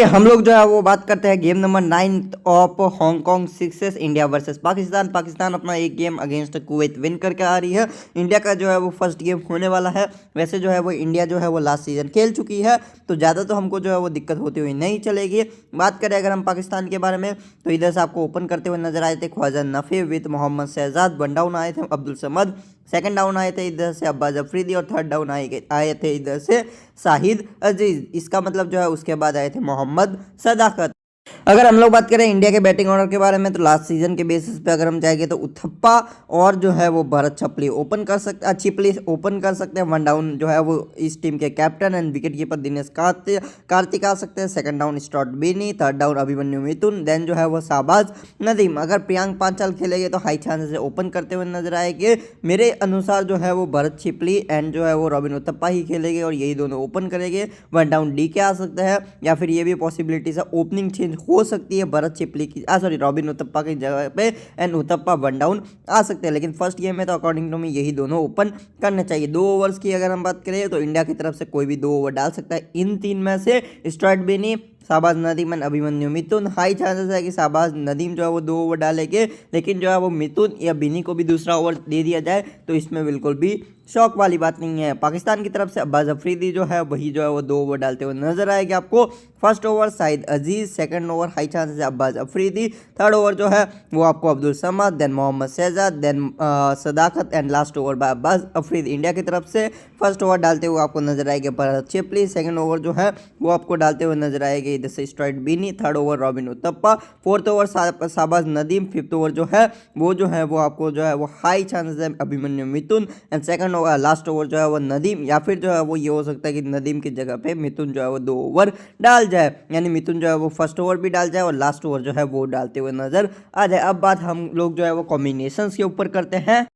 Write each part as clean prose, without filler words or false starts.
चलिए हम लोग जो है वो बात करते हैं game number 9 of Hong Kong sixes India versus Pakistan. Pakistan अपना एक गेम अगेंस्ट कुवैत विन करके आ रही है। इंडिया का जो है वो फर्स्ट गेम होने वाला है। वैसे जो है वो इंडिया जो है वो लास्ट सीजन खेल चुकी है, तो ज़्यादा तो हमको जो है वो दिक्कत होती हुई नहीं चलेगी। बात करें अगर हम पाकिस्तान के बारे में, तो इधर से आपको ओपन करते हुए नजर आए थे ख्वाजा नफ़ी विद मोहम्मद शहजाद। 1 डाउन आए थे अब्दुल समद, सेकंड डाउन आए थे इधर से अब्बास अफरीदी और थर्ड डाउन आए थे इधर से शाहिद अजीज। इसका मतलब जो है उसके बाद आए थे मोहम्मद सदाकत। अगर हम लोग बात करें इंडिया के बैटिंग ऑर्डर के बारे में, तो लास्ट सीजन के बेसिस पे अगर हम जाएंगे तो उथप्पा और जो है वो भरत छिपली ओपन कर सकते हैं। 1 डाउन जो है वो इस टीम के captain and wicket keeper Dinesh Karthik आ सकते हैं। Second down Stuart Binny, third down Abhimanyu Mithun, then जो है वो शाहबाज नदीम। अगर प्रियांक पांचाल खेलेंगे तो हाई चांसेस से ओपन करते हुए नजर आएंगे। मेरे अनुसार जो है वो भरत छिपली एंड जो है वो रॉबिन उथप्पा ही खेलेंगे और यही दोनों ओपन करेंगे। 1 डाउन डी के आ सकते हैं, या फिर ये भी पॉसिबिलिटी है ओपनिंग चेंज हो सकती है भरत छिपली की रॉबिन उथप्पा की जगह पे एंड उथप्पा 1 डाउन आ सकते हैं। लेकिन फर्स्ट गेम में तो अकॉर्डिंग टू मी यही दोनों ओपन करने चाहिए। 2 ओवर्स की अगर हम बात करें तो इंडिया की तरफ से कोई भी 2 ओवर डाल सकता है। इन 3 में से straight Binny, Shahbaz Nadeem and Abhimanyu Mithun. High chances है कि शाहबाज नदीम जो है वो 2 ओवर डालेंगे, लेकिन जो है वो मिथुन या बिनी को भी दूसरा ओवर दे दिया जाए तो इसमें बिल्कुल भी शौक वाली बात नहीं है। पाकिस्तान की तरफ से अब्बास अफरीदी जो है वही जो है वो 2 ओवर डालते हुए नजर आएगा आपको। First over Shahid Aziz, second over high chances है अब्बास अफरीदी, थर्ड ओवर जो है वो आपको Abdul Samad, then Mohammad Shahzad, then Sadaqat and last over by Abbas Afridi. India की तरफ से फर्स्ट ओवर डालते हुए आपको नजर आएगा भरत छिपली, सेकंड ओवर जो है वो आपको डालते हुए नजर आएगा इधर से Stuart Binny, third over Robin Uthappa, fourth over Shahbaz Nadeem, fifth over जो है वो आपको जो है वो हाई चांसेस है Abhimanyu Mithun and second over last over जो है वो नदीम, या फिर जो है वो ये हो सकता है कि नदीम की जगह पे मिथुन जो है वो 2 ओवर डाल जाए, यानी मिथुन जो है वो फर्स्ट ओवर भी डाल जाए और लास्ट ओवर जो है वो डालते हुए नजर आ जाए। अब बात हम लोग जो है वो कॉम्बिनेशंस के ऊपर करते हैं।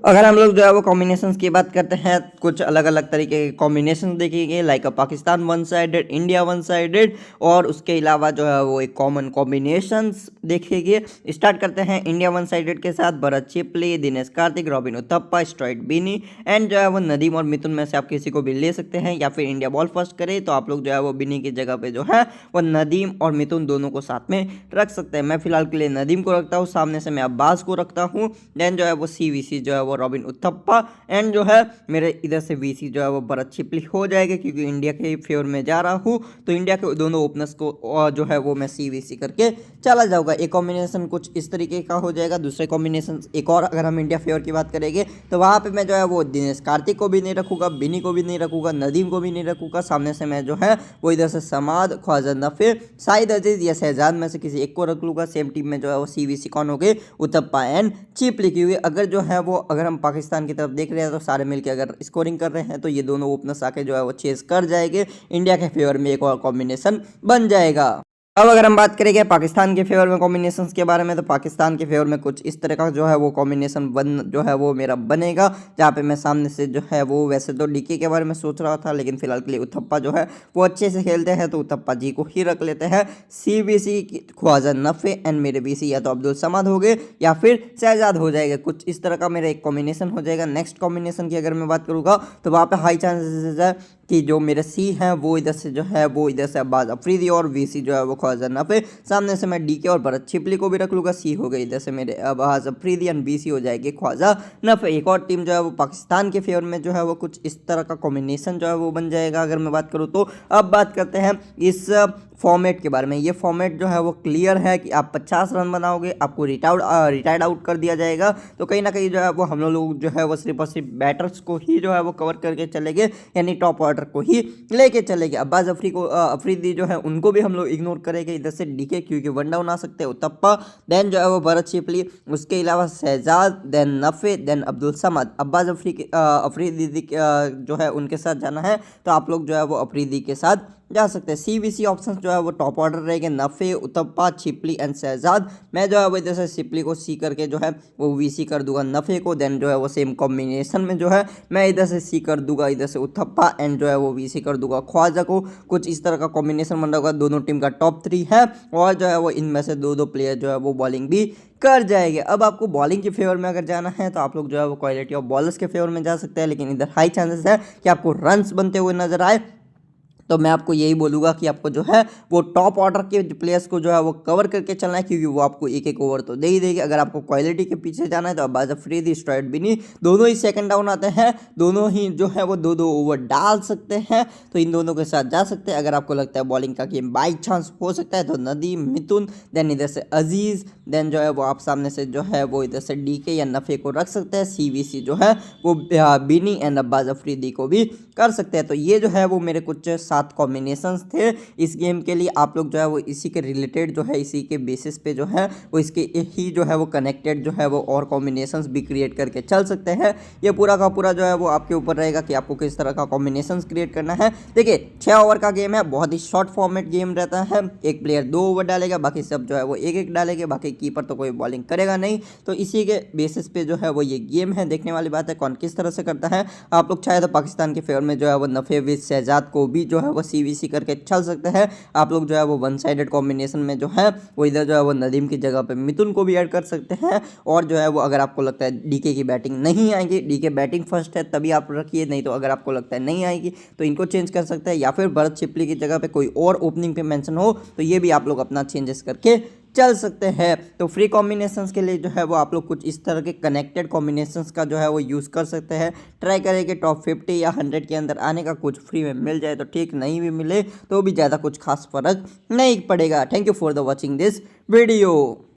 अगर हम लोग जो है वो कॉम्बिनेशंस की बात करते हैं, कुछ अलग अलग तरीके के कॉम्बिनेशन देखेंगे, like Pakistan 1 sided, India 1 sided, और उसके अलावा जो है वो एक कॉमन कॉम्बिनेशंस देखेंगे। स्टार्ट करते हैं इंडिया 1 साइडेड के साथ। भरत छिपली, दिनेश कार्तिक, रॉबिन उथप्पा, स्ट्राइट बीनी एंड जो है वो नदीम और मिथुन में से आप किसी को भी ले सकते हैं, या फिर इंडिया बॉल फर्स्ट करे तो आप लोग जो है वो बीनी की जगह पे जो है वो नदीम और मिथुन दोनों को साथ में रख सकते हैं। मैं फिलहाल के लिए नदीम को रखता हूँ, सामने से मैं अब्बास को रखता हूँ, देन जो है वो CVC जो है वो रॉबिन उथप्पा एंड जो है मेरे इधर से VC जो है वो भरत छिपली हो जाएगा, क्योंकि इंडिया के फेवर में जा रहा हूँ तो इंडिया के दोनों ओपनर्स को जो है वो मैं CVC करके चला जाऊंगा। एक कॉम्बिनेशन कुछ इस तरीके का हो जाएगा। दूसरे कॉम्बिनेशन एक और अगर हम इंडिया फेवर की बात करेंगे तो वहाँ पे मैं जो है वो दिनेश कार्तिक को भी नहीं रखूँगा, बिनी को भी नहीं रखूँगा, नदीम को भी नहीं रखूँगा। सामने से मैं जो है वो इधर से समाद, ख्वाजा नफ़ी, शाहिद अजीज या शहजाद में से किसी एक को रख लूँगा। सेम टीम में जो है वो CVC कौन हो गए, उथप्पा एंड छिपली की हुई। अगर हम पाकिस्तान की तरफ देख रहे हैं तो सारे मिलकर अगर स्कोरिंग कर रहे हैं तो ये दोनों ओपनर्स आके जो है वो चेस कर जाएंगे। इंडिया के फेवर में एक और कॉम्बिनेशन बन जाएगा। अब अगर हम बात करेंगे पाकिस्तान के फेवर में कॉम्बिनेशंस के बारे में, तो पाकिस्तान के फेवर में कुछ इस तरह का जो है वो कॉम्बिनेशन जो है वो मेरा बनेगा, जहाँ पे मैं सामने से जो है वो वैसे तो डीके के बारे में सोच रहा था, लेकिन फिलहाल के लिए उथप्पा जो है वो अच्छे से खेलते हैं तो उथप्पा जी को ही रख लेते हैं। CVC ख्वाजा नफ़ी एंड मेरे VC या तो अब्दुल समद हो गए या फिर शहजाद हो जाएगा। कुछ इस तरह का मेरा एक कॉम्बिनेशन हो जाएगा। नेक्स्ट कॉम्बिनेशन की अगर मैं बात करूँगा तो वहाँ पे हाई चांसेस है कि जो मेरे C हैं वो इधर से जो है वो इधर से अब्बास अफरीदी और VC जो है वो ख्वाजा नफ़ी। सामने से मैं DK और भरत छिपली को भी रख लूँगा। C हो गई इधर से मेरे अब्बास अफरीदी एंड VC हो जाएगी ख्वाजा नफ़ी। एक और टीम जो है वो पाकिस्तान के फेवर में जो है वो कुछ इस तरह का कॉम्बिनेशन जो है वो बन जाएगा अगर मैं बात करूँ तो। अब बात करते हैं इस फॉर्मेट के बारे में। ये फॉर्मेट जो है वो क्लियर है कि आप 50 रन बनाओगे, आपको रिटायर्ड आउट कर दिया जाएगा। तो कहीं ना कहीं जो है वो हम लोग जो है वो सिर्फ और सिर्फ बैटर्स को ही जो है वो कवर करके चलेंगे, यानी टॉप ऑर्डर को ही लेके चलेंगे। अब्बास अफरीदी जो है उनको भी हम लोग इग्नोर करेंगे इधर से DK, क्योंकि 1 डाउन आ सकते हैं उथप्पा, देन जो है वो भरत छिपली, उसके अलावा शहजाद, देन नफ़ी, देन अब्दुल समद। अब्बास अफरीदी जो है उनके साथ जाना है तो आप लोग जो है वो अफरीदी के साथ जा सकते हैं। CVC ऑप्शन जो है वो टॉप ऑर्डर रहेंगे, नफ़ी, उथप्पा, छिपली एंड शहजाद। मैं जो है वो इधर से छिपली को C करके जो है वो VC कर दूंगा नफ़ी को, देन जो है वो सेम कॉम्बिनेशन में जो है मैं इधर से C कर दूंगा इधर से उथप्पा एंड जो है वो VC कर दूंगा ख्वाजा को। कुछ इस तरह का कॉम्बिनेशन बन रहा होगा। दोनों टीम का टॉप 3 है और जो है वो इनमें से 2-2 प्लेयर जो है वो बॉलिंग भी कर जाएंगे। अब आपको बॉलिंग के फेवर में अगर जाना है तो आप लोग जो है वो क्वालिटी ऑफ बॉलर्स के फेवर में जा सकते हैं, लेकिन इधर हाई चांसेस है कि आपको रन्स बनते हुए नजर आए। तो मैं आपको यही बोलूँगा कि आपको जो है वो टॉप ऑर्डर के प्लेयर्स को जो है वो कवर करके चलना है, क्योंकि वो आपको एक एक ओवर तो दे ही देगी। अगर आपको क्वालिटी के पीछे जाना है तो बाज फ्री डिस्ट्रॉयड भी नहीं, दोनों ही सेकंड डाउन आते हैं, दोनों ही जो है वो दो दो ओवर डाल सकते हैं, तो इन दोनों के साथ जा सकते हैं। अगर आपको लगता है बॉलिंग का गेम बाई चांस हो सकता है तो नदीम, मिथुन, देन इधर से अजीज़, देन जो है वो आप सामने से जो है वो इधर से डीके या नफ़े को रख सकते हैं, सीवीसी जो है वो बिनी एंड अब्बास अफरीदी को भी कर सकते हैं। तो ये जो है वो मेरे कुछ 7 कॉम्बिनेशंस थे इस गेम के लिए। आप लोग जो है वो इसी के रिलेटेड जो है इसी के बेसिस पे जो है वो इसके ही जो है वो कनेक्टेड जो है वो और कॉम्बिनेशंस भी क्रिएट करके चल सकते हैं। ये पूरा का पूरा जो है वो आपके ऊपर रहेगा कि आपको किस तरह का कॉम्बिनेशंस क्रिएट करना है। देखिए 6 ओवर का गेम है, बहुत ही शॉर्ट फॉर्मेट गेम रहता है। एक प्लेयर 2 ओवर डालेगा, बाकी सब जो है वो एक एक डालेंगे, बाकी कीपर तो कोई बॉलिंग करेगा नहीं। तो इसी के बेसिस पे जो है वो ये गेम है। देखने वाली बात है कौन किस तरह से करता है। आप लोग चाहे तो पाकिस्तान के फेवर में जो है वो नफ़े विद शहजाद को भी जो है वो सीवीसी करके चल सकते हैं। आप लोग जो है वो वन साइडेड कॉम्बिनेशन में जो है वो इधर जो है वो नदीम की जगह पे मिथुन को भी ऐड कर सकते हैं। और जो है वो अगर आपको लगता है डीके की बैटिंग नहीं आएगी, डीके बैटिंग फर्स्ट है तभी आप रखिए, नहीं तो अगर आपको लगता है नहीं आएगी तो इनको चेंज कर सकते हैं, या फिर भरत चिपली की जगह पे कोई और ओपनिंग पे मेंशन हो तो ये भी आप लोग अपना चेंजेस करके चल सकते हैं। तो फ्री कॉम्बिनेशंस के लिए जो है वो आप लोग कुछ इस तरह के कनेक्टेड कॉम्बिनेशंस का जो है वो यूज़ कर सकते हैं। ट्राई करें कि टॉप 50 या 100 के अंदर आने का, कुछ फ्री में मिल जाए तो ठीक, नहीं भी मिले तो भी ज़्यादा कुछ खास फर्क नहीं पड़ेगा। Thank you for the watching this video.